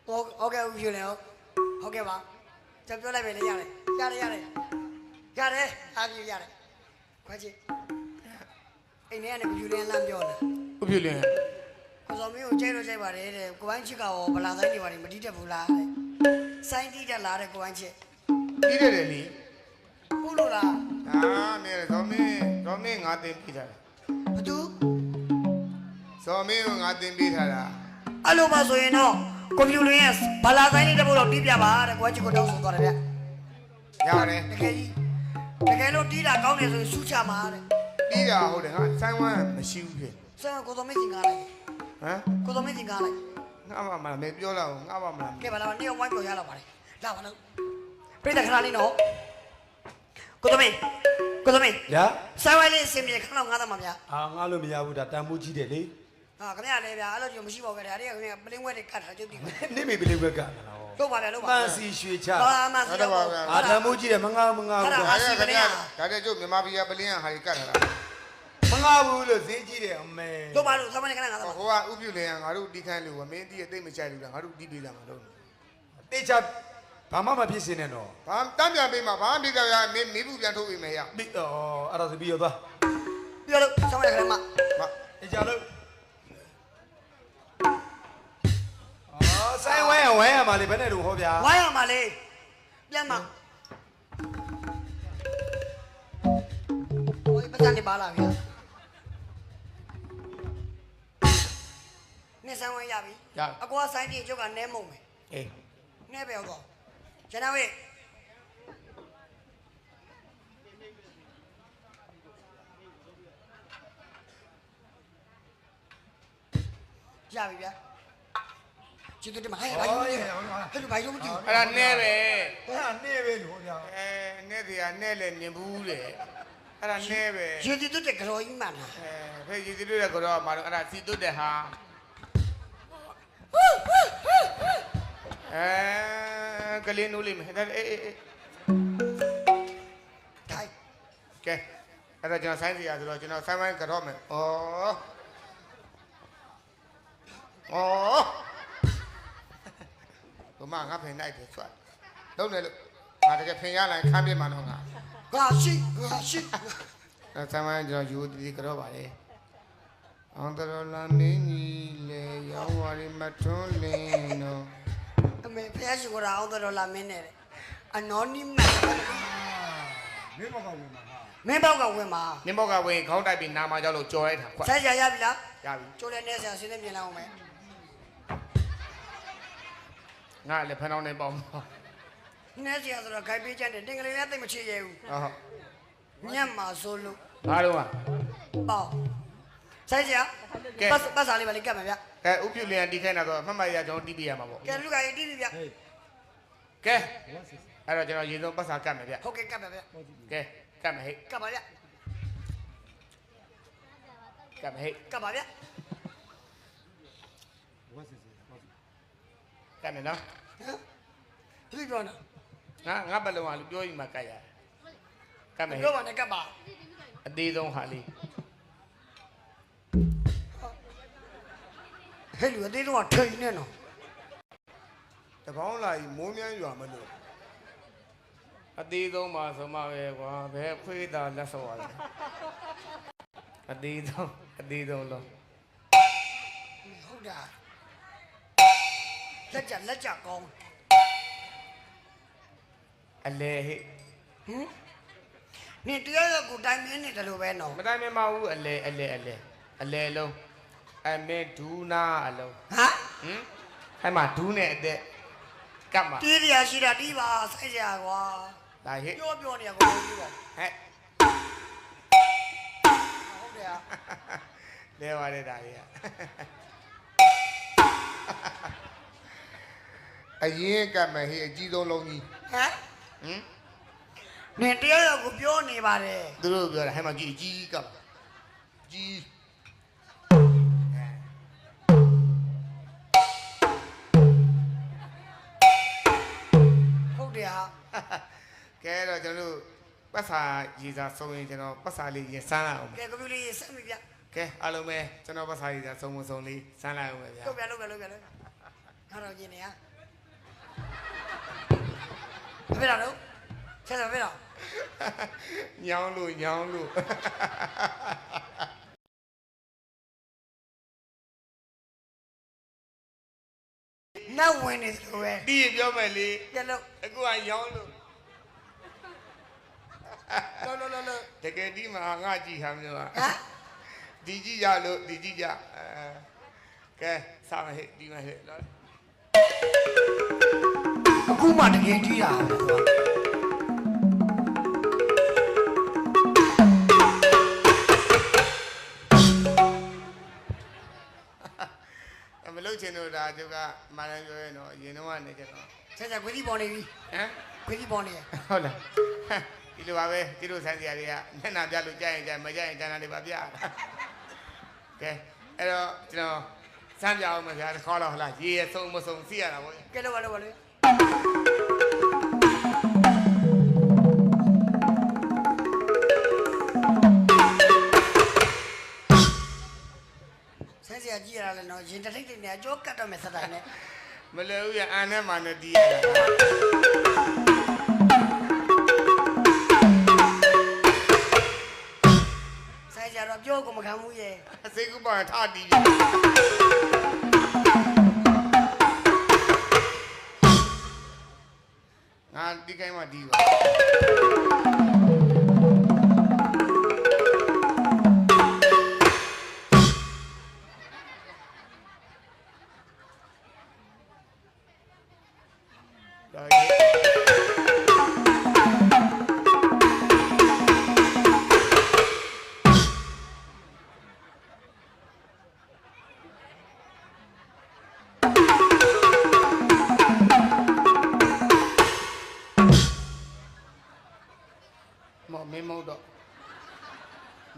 ok chưa nào ok bạn chậm cho lại về đây ra đây à gì ra đây quay chị anh này này chưa lên làm cho nè Úp chưa liền có sao mấy ông chơi vào đây cô anh chỉ cao bà làm gì vào đây mà đi chơi phụ la đấy sai đi chơi la đấy cô anh chị Đi đây để đi cô luôn là À mẹ rồi mẹ ngã tiền đi thôi chú Rồi mẹ ngã tiền đi thôi à alo mà rồi nó cô yêu luôn yes bà làm gì đi chơi phụ la đi chơi bà đấy cô anh chị có đâu xuống rồi đấy Dạ đấy cái lúc đi là cao này rồi sút cha mà đấy Đi ra hồi đấy hả Sang hoa mà siêu kìa sao cô tôi mấy gì này Hả cô tôi mấy gì này Ngã vào mà mẹပြောlà ngã vào mà cái bà làm đi ông quay rồi ra là bà này ra bà đâu bây giờ khá đi nó cô tôi mấy dạ sao vậy đi xem gì khá là ngã tao mà nhá ngã luôn bây giờ đã mua chi để đi cái này này bây giờ alo chuyệnမရှိbảo cái này cái này bên ngoài để cắt hả chứ đi nè mình bị cái đâu bà đâu bà mà xì xuôi cha mà xì đâu đã mua chi để mà ngã Cái này chỗ mà bây giờ bên này hay cắt hả mà ngã vui rồi dễ chi để mẹ đâu bà đâu sao vậy cái này ngã tao Hô à úp chưa liền ngã đâu đi khai luôn Mẹ đi tới mới chạy luôn ngã đâu đi bây giờ mà đâu để cha bà mà biết gì nè nó Bà tắm nhà bên mà bà biết là mẹ bụngပြန်thôi mẹ à biết ở đâu thì biết rồi bây giờ sao vậy cái này mà để cha đâu sai quay mà đi bên này đủ không vậy quay mà đi lên mà ôi bắt anh đi bà làm gì nè sao vậy vậy Dạ à cô sai đi chỗ cái ném mồm Ê ném béo rồi cho nào vậy ra bị chỉ tôi đi mà hay bài giống gìအဲ့ဒါနဲပဲ nè về đủ không vậy နဲစီကနဲလေမြင်ဘူးလေအဲ့ဒါနဲပဲ chỉ tôi để cái rồi mà nè ဖေးရည်စီတို့တဲ့ကတော့မှာတော့အဲ့ဒါစီတုတ်တဲ့ဟာကလေးနိုးလေးမယ်ဒါအေး thay ကဲအဲ့ဒါကျွန်တော်ဆိုင်းစီရဆိုတော့ကျွန်တော်ဆိုင်းပိုင်းကတော့မယ်ဩဘမငါဖင်လိုက်တယ်ဆွတ်လုံးတယ်လို့ငါတကယ်ဖင်ရလိုက်ခမ်းပြမှာတော့ငါ gashi အဲ့ဆိုင်းပိုင်းကျွန်တော်ယူတည်ကတော့ပါလေအောင်တော်လာမင်းကြီးလေရောင်းဝါရီမထွန်းလင်းတော့ मैं फिर से कोरा आऊँ तो रोला मैंने anonymous မင်းဘောက်ကဝင်မှာဟာ मैं बाग का हुए माँ နင်းဘောက်ကဝင်ခေါင်းတိုက်ပြီးနာမကြောက်လို့ကြော်လိုက်တာခွတ် सही जाया बिला ရပြီ चोले ने से सीधे मिला हूँ मैं ငါလည်းဖန်အောင်နေပေါ့ဟော ने से तो गाय भी जाने टिंगले ने तो मुझे ये न्यामा सोलो ဘာလို့อ่ะ बाओ सही जाया बस आले वाले क्या मैं बिया ကဲဥပြုလျံတီးခိုင်းတာတော့အမှတ်မှရကျွန်တော်တီးပြရမှာပေါ့ क्या लुका ये टी बिया ကဲအဲ့တော့ကျွန်တော်ရေစုံပတ်စာကတ်မယ်ဗျ ओके क्या मैं बिया ကဲကတ်မယ်ဟဲ့ क्या बिया ကတ်မယ်ဟဲ့ क्या बिया ကတ်မယ်နော် फिर क्यों ना ငါဘယ်လုံးဟာလူပြောရင်မှကတ်ရကတ်မယ်ဟဲ့ क्यों बने क्या बा အသေးဆုံးဟာလေး हेलो ये तो अच्छा ही नहीं ना တပေါင်းလာကြီးမိုးမြန်းရွာမလို့အသေးဆုံးပါဆိုမှပဲကွာဘယ်ခွေးသားလက်စော်ရလဲအသေးဆုံးလို့ ဟုတ်တာလက်ကြကောင်း အလဲဟဲ့ ဟင်နင်တရားရကိုတိုင်းမင်းနေတယ်လို့ပဲနော် မတိုင်းမမဘူးအလဲလုံးအမေဒူးနာအလုံး ဟမ် အဲ့မှာဒူးနဲ့အသက်ကပ်မှာ တီးရရှိတာတီးပါဆိုင်ကြကွာ ဒါဟဲ့ ပြောနေရကိုပြောပါ ဟဲ့ ဟုတ်တယ် လဲပါတယ်ဒါကြီးအရင်ကပ်မယ်ဟဲ့အကြီးဆုံးလုံးကြီး ဟမ်နင်တရားရကိုပြောနေပါတယ် သူတို့ပြောတာဟဲ့မှာကြီးအကြီးကပ်ကြီး ဟုတ်တယ်ဟာ ကဲတော့ကျွန်တော်တို့ပတ်စာရည်စားဆုံးရင်ကျွန်တော်ပတ်စာလေးရင်စမ်းလိုက်အောင် ကဲကွန်ပျူတာရေးစမ်းပြီဗျ ကဲအားလုံးပဲကျွန်တော်ပတ်စာရည်စားဆုံးမဆုံးလေးစမ်းလိုက်အောင်ပဲဗျာ လုပ်ပြငါတော့ညင်နေဟာ ဖေးတော့ဆက်တော့ဖေးတော့ ညောင်းလို့ညောင်းလို့ နောက်ဝင်နေသလိုပဲ ဒီရင်ပြောမယ်လေ ပြက်လို့ အခုကညောင်းလို့ လော တကယ်ဒီမှာငါကြည့်ဟာမျိုးက ဟမ် ဒီကြည့်ရလို့ဒီကြည့်ကြကဲစားမဟဲ့ဒီမှာဟဲ့နော် အခုမှတကယ်ကြီးတာ မလုပ်ချင်တော့ဒါကျုပ်ကမာရန်ပြောရဲနော်အရင်တော့ကနေကြတော့ ဆက်ခွေးကြီးပေါ်နေပြီ ဟမ် ခွေးကြီးပေါ်နေရ ဟုတ်လားဒီလိုပါပဲဒီလိုဆန်းစရာတွေကမျက်နှာပြလို့ကြားရင်ကြားမကြားရင်ကြားနာတွေပါပြတာကဲအဲ့တော့ကျွန်တော်စမ်းပြအောင်မဗျာခေါ်တော့ဟလားရေရဆုံးမဆုံးသိရတာဗော ကဲလို့ပါလေဆက်စရာကြည့်ရတာလည်းနော်ရင်တထိတ်တွေနဲ့အကျော်ကတ်တော့မယ်စတိုင်းနဲ့ မလဲဦးရအာနဲ့မာနဲ့တီးရတာဆက်စရာတော့ပြောကိုမခံဘူးရဲ့ စိတ်ကူပါထတီးပြီငါဒီကိုင်းမှာတီးပါ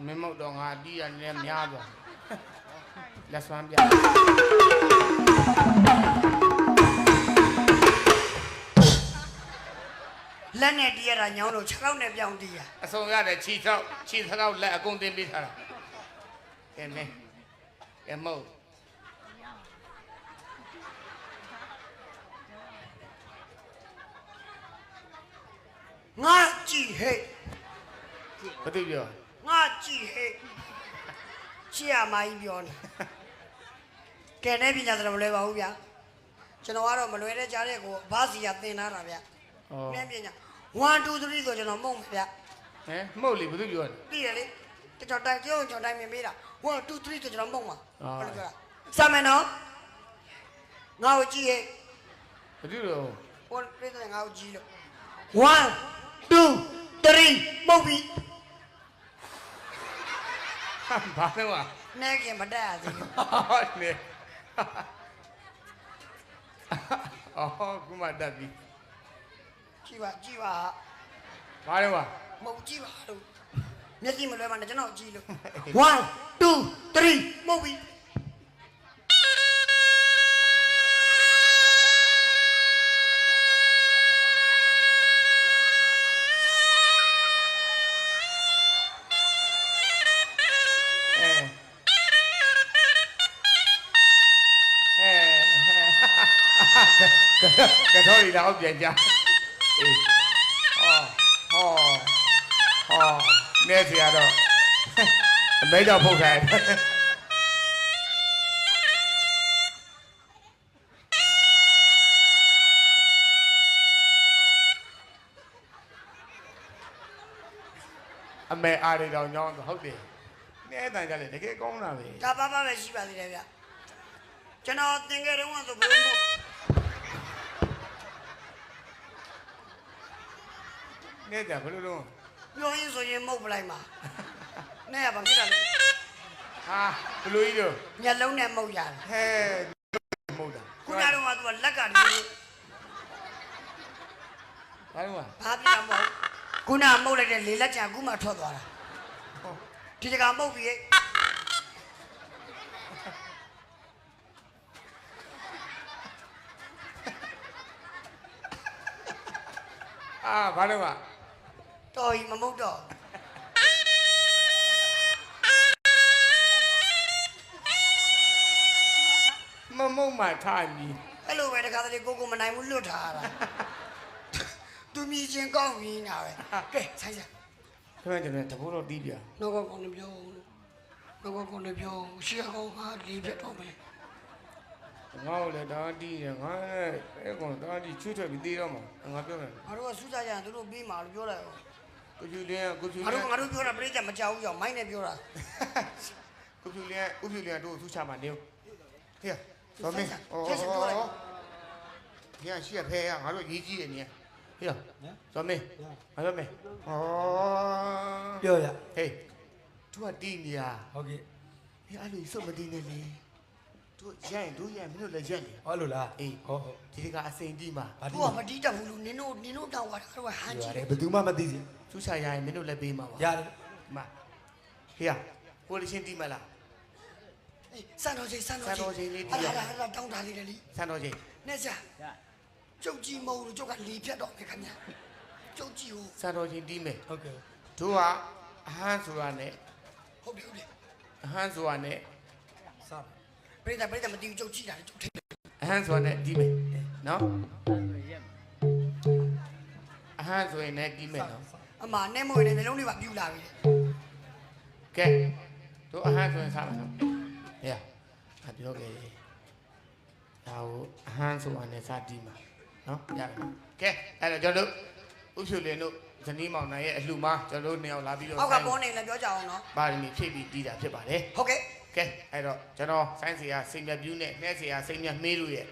မင်းမဟုတ်တော့ငါတီးရနေများသွားလက်စွမ်းပြလက်နဲ့တီးရတာညောင်းလို့6ောက်နဲ့ပြောင်းတီးရ အစုံရတယ်ခြိထောက်လက်အကုန်တင်ပေးထားတာကဲမင်းကဲမဟုတ်ငါကြည့်ဟဲ့ ဘာသူပြော ငါကြည့်ဟဲ့ချီရမကြီးပြောနေကဲနေပညာစရမလွယ်ပါဘူးဗျာကျွန်တော်ကတော့မလွယ်တဲ့ကြားတဲ့ကိုဘာစီရသင်ထားတာဗျာနည်းပညာ1 2 3ဆိုကျွန်တော်မုံဗျာ ဟမ်မဟုတ်လေဘာသူပြောလဲ သိတယ်လေကျွန်တော်တိုင်းမြင်ပေးတာ1 2 3ဆိုကျွန်တော်မုံမှာဟုတ်လားစမယ်နော်ငါ့ကိုကြည့်ဟဲ့ ဘာသူတော့ ဟိုပြည့်တဲ့ငါ့ကိုကြည့်လို့1 2 3ပုတ်ပြီ ဘာလဲဝါ နဲခင်မတက်ရသေးဘူး ဟုတ်နေအော်ကုမတက်ပြီ ကြည့်ပါ ဘာလဲဝါ မဟုတ်ကြည့်ပါလို့မျက်စိမလွဲပါနဲ့ကျွန်တော်ကြည့်လို့1 2 3ပုတ်ပြီကတော့ဒီတော့ပြန်ကြအေးဟောနေစီရတော့အမဲကြောင့်ဖုတ်ခိုင်းအမဲအားတွေတော့ညောင်းဟုတ်တယ်နေအတန်ကြလေတကယ်ကောင်းတာပဲ ဒါပါပဲရှိပါသေးတယ်ဗျကျွန်တော်သင်ခဲ့တော့ဆိုဘယ်လိုနေကြဘယ်လိုလုပ် ပြောရင်းဆိုရင်မဟုတ်ပလိုက်မှာနဲ့ရပါဖြစ်တာလေ ဟာဘယ်လိုကြီးတော့ မျက်လုံးနဲ့မဟုတ်ရတယ် ဟဲမဟုတ်တာ ခုနကတော့ကသူကလက်ကတည်းက ဘာလို့ ဘာပြတာမဟုတ်ခုနကမှုတ်လိုက်တဲ့လေလက်ချံအခုမှထွက်သွားတာဒီတကမှုတ်ပြီး ဘာလို့ တော်ကြီးမမုတ်တော့မမုံမှထားပြီ အဲ့လိုပဲတခါတလေကိုမနိုင်ဘူးလွတ်ထားတာသူမြည်ချင်းကောင်းပြီးနာပဲကဲဆိုင်ဆိုင် ခင်ဗျာကျွန်တော်တဘိုးတော့တီးပြ နောက်ကကောင်းနေပြောနောက်ကကောင်းနေပြောရှေ့ကောင်းကလေးပြတ်တော့မယ် ငါ့ကိုလည်းတားတီးတယ်ငါလည်းအဲ့ကောင်တားတီးချွတ်ထွက်ပြီးတီးတော့မှာငါပြောမယ် ငါတို့ကစူးကြကြရင်သူတို့ပြီးမှာလို့ပြောတယ် ကိုဖြူလင်းကိုဖြူလ ငါ င်း တို့ပြောတာပြိတ္တမကြောက်ဘူးကြောင့်မိုင်းနဲ့ပြောတာ ကိုဖြူလင်းတို့သူ့ချမှာနေဟေ့တော်မင်းညရှိရဖဲငါတို့ရေးကြီးတယ်ညဟေ့တော်မင်းငါပြောမယ်ဩ ပြောရ ဟေးသူကတီးနေရ ဟုတ်ကဲ့ ဟေးအဲ့လိုစုပ်မတီးနဲ့လေတို့ရိုက်မင်းတို့လည်းရက်နေ ဟောလို့လား အေး ဟုတ် ဒီတကအစိန်တီးမှာ သူကမတီးတတ်ဘူးလို့နင်တို့တောင်းတာကတော့ဟန် ရ ကြည့် တယ်ဘယ်သူမှမသိစီ သူ့ချရရင်မင်းတို့လည်းပေးမှာပါ ရတယ် မဟေးကိုလေးချင်းတီးမလား စံတော်ချိန်အဲ့ဒါတောင်းတာလေးလေ ဆန်တော်ချင်း နဲ့စားကျုပ်ကြီးမဟုတ်လို့ကျုပ်ကလီဖြတ်တော့မယ်ခင်ဗျာကျုပ်ကြီးကို ဆန်တော်ချင်းတီးမယ် ဟုတ်ကဲ့ တို့ကအဟန်းဆိုတာနဲ့ ဟုတ်ပြီ အဟန်းဆိုတာနဲ့ စပါ ပြိတ္တမတီးကျုပ်ကြည့်တာလေကျုပ်ထိ အဟန်းဆိုတာနဲ့တီးမယ်နော်အဟန်းဆိုရင်လည်းတီးမယ်နော် အမနဲ့မွေနဲ့နှလုံးလေးပါပြူလာပြီ ကဲတို့အဟန်းဆိုရင်စားမယ်နော်ဟေးငါပြောခဲ့တယ်ဒါကိုအဟန်းဆိုတာနဲ့စားတီးမှာနော်ရတယ်ကဲအဲ့တော့ကျွန်တော်တို့ဥဖြူလင်းတို့ဇနီးမောင်နိုင်ရဲ့အလှမကျွန်တော်တို့နှစ်ယောက်လာပြီးတော့ အောက်ကပေါ်နေလည်းပြောကြအောင်နော် ပါရမီဖြည့်ပြီးတီးတာဖြစ်ပါတယ် ဟုတ်ကဲ့ ကဲအဲ့တော့ကျွန်တော်ဆိုင်းစီယာစိတ်မြတ်ပြူးနဲ့နှဲစီယာစိတ်မြတ်မေးလို့ရဲ့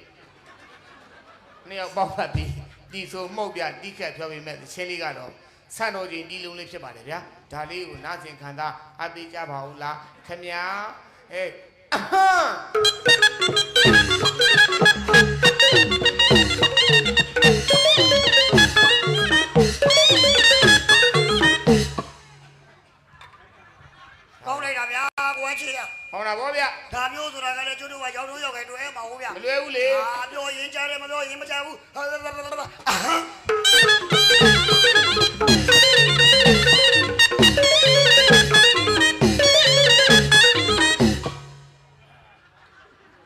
နှစ်ယောက်ပေါက်ဖတ်ပြီးတီဆိုမှုတ်ပြတီးခက်ပြောပြီးမဲ့ချင်းလေးကတော့ဆန်တော်ချင်းတီးလုံးလေးဖြစ်ပါတယ်ဗျာဒါလေးကိုနားဆင်ခံစားအပေးကြပါဦးလားခင်ဗျာဟေးကောင်းလိုက်တာဗျာကိုယ်ချေရ ဟောတာဗောဗျာ ဒါမျိုးဆိုတာကလည်းကျုပ်တို့ကရောက်တော့ရောက်ခဲ့တွေ့မှာဟုတ်ဗျာ မလွယ်ဘူးလေ ပြောရင်ကြားတယ်မပြောရင်မကြားဘူး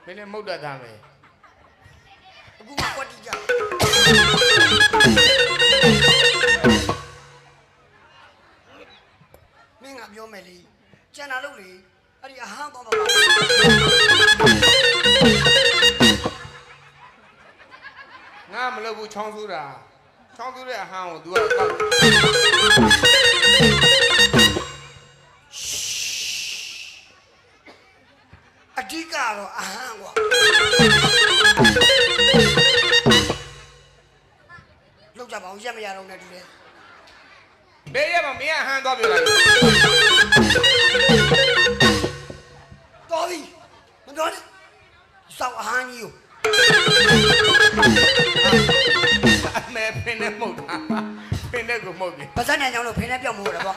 မင်းလည်းမုတ်တတ်တာပဲ အခုမှကွက်တီးကြမင်းကပြောမယ်လေကျန်တာလို့လေအဲ့ဒီအဟမ်းတော့မှာပါ ငါမလုပ်ဘူးချောင်းဆူးတာချောင်းဆူးတဲ့အဟန်းကို तू ကတော့အဓိကတော့အဟမ်းကွာလောက်ကြပါအောင်ရက်မရတော့နဲ့တူတယ် ဘေးရမမင်းအဟန်းသွားပြလိုက် တော်ပြီမတော်နဲ့စောက်အဟမ်းကြီးကို အမေဖင်းနဲ့မုတ်တာဖင်းနဲ့ကိုမုတ်ပြီ ပါဇက်ညံကြောင့်လို့ဖင်းနဲ့ပြောက်မို့တယ်ပေါ့